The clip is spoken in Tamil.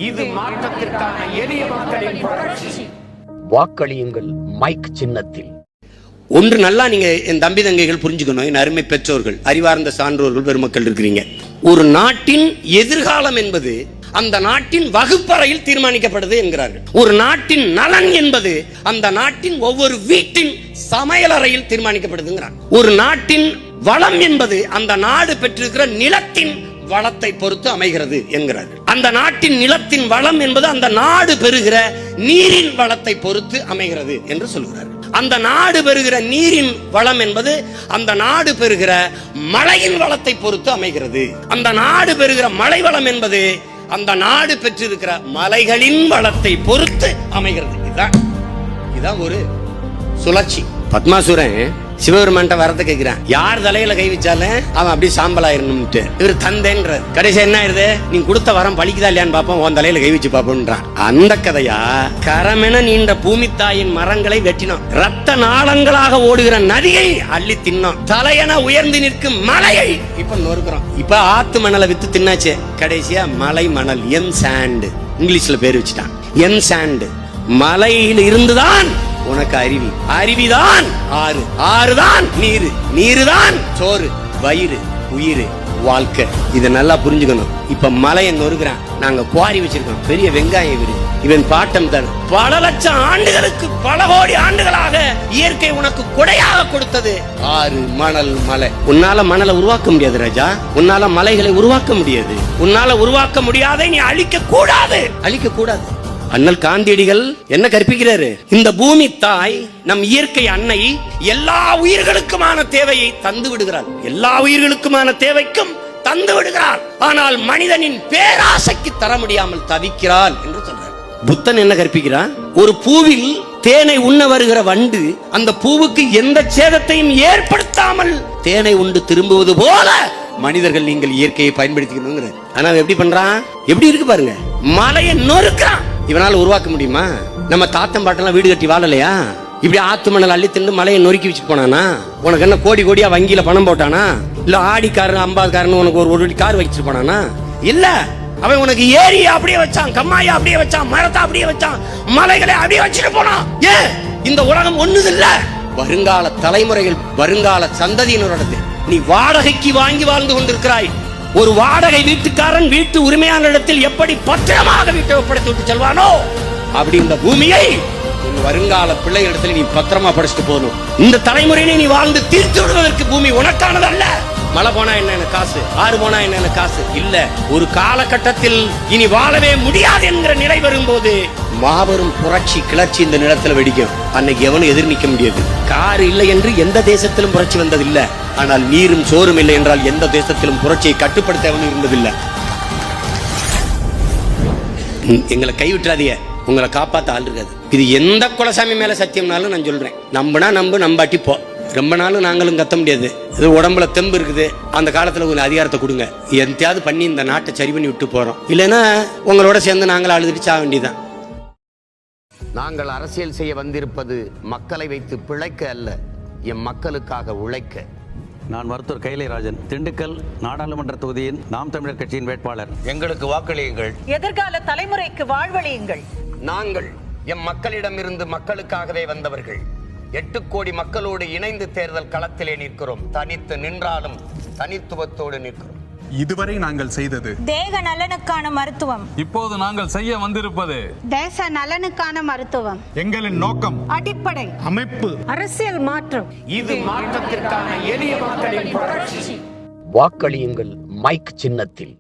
இது மாற்றத்திற்கான எளிய மக்களின் புரட்சி. வாக்களியுங்கள் மைக் சின்னத்தில். ஒன்று நல்லா நீங்க என் தம்பி தங்கைகள் புரிஞ்சுக்கணும், என் அருமை பெற்றோர்கள், அறிவார்ந்த சான்றோர்கள், பெருமக்கள் இருக்கிறீங்க. ஒரு நாட்டின் எதிர்காலம் என்பது அந்த நாட்டின் வகுப்பறையில் தீர்மானிக்கப்படுது என்கிறார்கள். ஒரு நாட்டின் நலன் என்பது அந்த நாட்டின் ஒவ்வொரு வீட்டின் சமையலறையில் தீர்மானிக்கப்படுதுங்கிறார். ஒரு நாட்டின் வளம் என்பது அந்த நாடு பெற்றிருக்கிற நிலத்தின் வளத்தை பொறுத்து அமைகிறது என்கிறார்கள். அந்த நாட்டின் நிலத்தின் வளம் என்பது அந்த நாடு பெறுகிற நீரின் வளத்தை பொறுத்து அமைகிறது என்று சொல்கிறார்கள். அந்த நாடு பெறுகிற நீரின் வளம் என்பது அந்த நாடு பெறுகிற மழையின் வளத்தை பொறுத்து அமைகிறது. அந்த நாடு பெறுகிற மழை வளம் என்பது அந்த நாடு பெற்றிருக்கிற மலைகளின் வளத்தை பொறுத்து அமைகிறது. இதுதான் ஒரு சுழற்சி. பத்மாசுரன் சிவபெருமான்ட்ட வரத கேட்கிறான், யார் தலையில கை வச்சாலும் அவன் அப்படி சாம்பலாயிரணும்ட்டு. இவர் தந்தேன்றார். கடைசி என்ன ஆயிருது, நீ கொடுத்த வரம் பழிக்குதா இல்லையான்னு பாப்போம், உன் தலையில கை வச்சு பாப்போம்ன்றான். அந்த கதையா கரமென நீண்ட பூமித்தாயின் மரங்களை வெட்டினோம், ரத்த நாளங்களாக ஓடுகிற நதியை அள்ளி தின்னோம், தலையென உயர்ந்து நிற்கும் மலையை இப்ப நொறுக்கிறோம். இப்ப ஆத்து மணலை வித்து தின்னாச்சு. கடைசியா மலை மணல், எம் சாண்ட், இங்கிலீஷ்ல பேர் வச்சுட்டான். M sand. மலையில் இருந்துதான் உனக்கு அருவி, அருவிதான் ஆறு, ஆறுதான் நீரு, நீருதான் சோறு, வயிறு, உயிர், வாழ்க்கை. இதை நல்லா புரிஞ்சுக்கணும். இப்ப மலையை நொறுக்கிறான், நாங்க குவாரி வச்சிருக்கோம், பெரிய வெங்காயம் இவரு, இவன் பாட்டம் தரும். பல லட்சம் ஆண்டுகளுக்கு, பல கோடி ஆண்டுகளாக இயற்கை உனக்கு கொடையாக கொடுத்தது ஆறு, மணல், மலை. உன்னால மணலை உருவாக்க முடியாது ராஜா, உன்னால மலைகளை உருவாக்க முடியாது, உன்னால உருவாக்க முடியாத நீ அழிக்க கூடாது, அழிக்க கூடாது. அண்ணல் காந்தியடிகள் என்ன கற்பிக்கிறாரு, இந்த பூமி தாய் நம் இயற்கை அன்னை எல்லா உயிர்களுக்குமான தேவையை தந்து விடுகிறார், எல்லா உயிர்களுக்குமான தேவைக்கும் தந்து விடுகிறார். ஆனால் மனிதனின் பேராசைக்கு தர முடியாமல் தவிக்கிறான் என்று சொல்றார். புத்தன் என்ன கற்பிக்கிறான், ஒரு பூவில் தேனை உண்ண வருகிற வண்டு அந்த பூவுக்கு எந்த சேதத்தையும் ஏற்படுத்தாமல் தேனை உண்டு திரும்புவது போல மனிதர்கள் நீங்கள் இயற்கையை பயன்படுத்திக்கணுங்கிற. ஆனா எப்படி பண்றான், எப்படி இருக்கு பாருங்க, மலையை நொறுக்கிறான். இவனால உருவாக்க முடியுமா? நம்ம தாத்தம் பாட்டெல்லாம் வீடு கட்டி வாழலையா? இப்படி ஆத்து மணல் அள்ளி தின்னு மலையை நொறுக்கி வச்சுட்டு போனானா? உனக்கு என்ன கோடி கோடியா வங்கியில பணம் போட்டானா? இல்ல ஆடிக்காரன் 50காரன் உனக்கு ஒரு கார் வச்சுட்டு போனானா? இல்ல, அவன் உனக்கு ஏரி அப்படியே வச்சான், கம்மாயா அப்படியே வச்சான், மரத்தை அப்படியே வச்சான், மலைகளை அப்படியே வச்சுட்டு போனான். ஏன்? இந்த உலகம் ஒண்ணுது இல்ல. வருங்கால தலைமுறைகள், வருங்கால சந்ததியினரோடது. நீ வாடகைக்கு வாங்கி வாழ்ந்து கொண்டிருக்கிறாய். ஒரு வாடகை வீட்டுக்காரன் வீட்டு உரிமையான இடத்தில் எப்படி பத்திரமாக வீட்டை ஒப்படைத்து விட்டு செல்வானோ அப்படி இந்த பூமியை வருங்கால பிள்ளைகளிடத்தில் நீ பத்திரமா படைச்சிட்டு போகணும். இந்த தலைமுறையை நீ வாழ்ந்து தீர்த்து விடுவதற்கு பூமி உனக்கானது அல்ல. மழை போனா என்ன காசு, ஆறு போனா என்ன காசு இல்ல. ஒரு காலகட்டத்தில் இனி வாழவே முடியாது என்கிற நிலை வரும்போது மாபெரும் புரட்சி கிளர்ச்சி இந்த நிலத்துல வெடிக்கும். அன்னைக்கு எவனும் எதிர் நிற்க முடியாது. கார் இல்லை என்று எந்த தேசத்திலும் புரட்சி வந்ததில்லை. ஆனால் நீரும் சோறும் இல்லை என்றால் எந்த தேசத்திலும் புரட்சியை கட்டுப்படுத்த எவனும் இருந்ததில்லை. எங்களை கைவிட்டுறாதீங்க, உங்களை காப்பாத்த ஆள் இருக்காது. இது எந்த குலசாமி மேல சத்தியம்னாலும் நான் சொல்றேன். நம்புனா நம்பு, நம்பாட்டி போ. ரொம்ப நாளும் நாங்களும் கத்த முடியாது. இது உடம்புல தெம்பு இருக்குது, அந்த காலத்துல உங்களுக்கு அதிகாரத்தை கொடுங்க, எந்தையாவது பண்ணி இந்த நாட்டை சரி பண்ணி விட்டு போறோம். இல்லைன்னா உங்களோட சேர்ந்து நாங்கள் அழுதுட்டு சாக வேண்டியதான். நாங்கள் அரசியல் செய்ய வந்திருப்பது மக்களை வைத்து பிழைக்க அல்ல, என் மக்களுக்காக உழைக்க. நான் மருத்துவர் கைலைராஜன், திண்டுக்கல் நாடாளுமன்ற தொகுதியின் நாம் தமிழர் கட்சியின் வேட்பாளர். எங்களுக்கு வாக்களியுங்கள், எதிர்கால தலைமுறைக்கு வாழ்வழியுங்கள். நாங்கள் எம் மக்களிடமிருந்து மக்களுக்காகவே வந்தவர்கள். 8 கோடி மக்களோடு இணைந்து தேர்தல் களத்திலே நிற்கிறோம். தனித்து நின்றாலும் தனித்துவத்தோடு நிற்கிறோம். இதுவரை நாங்கள் செய்தது தேக நலனுக்கான மருத்துவம். இப்போது நாங்கள் செய்ய வந்திருப்பது தேச நலனுக்கான மருத்துவம். எங்களின் நோக்கம் அடிப்படை அமைப்பு, அரசியல் மாற்றம். இது மாற்றத்திற்கான எளிய மக்களின் புரட்சி. வாக்களியுங்கள் மைக் சின்னத்தில்.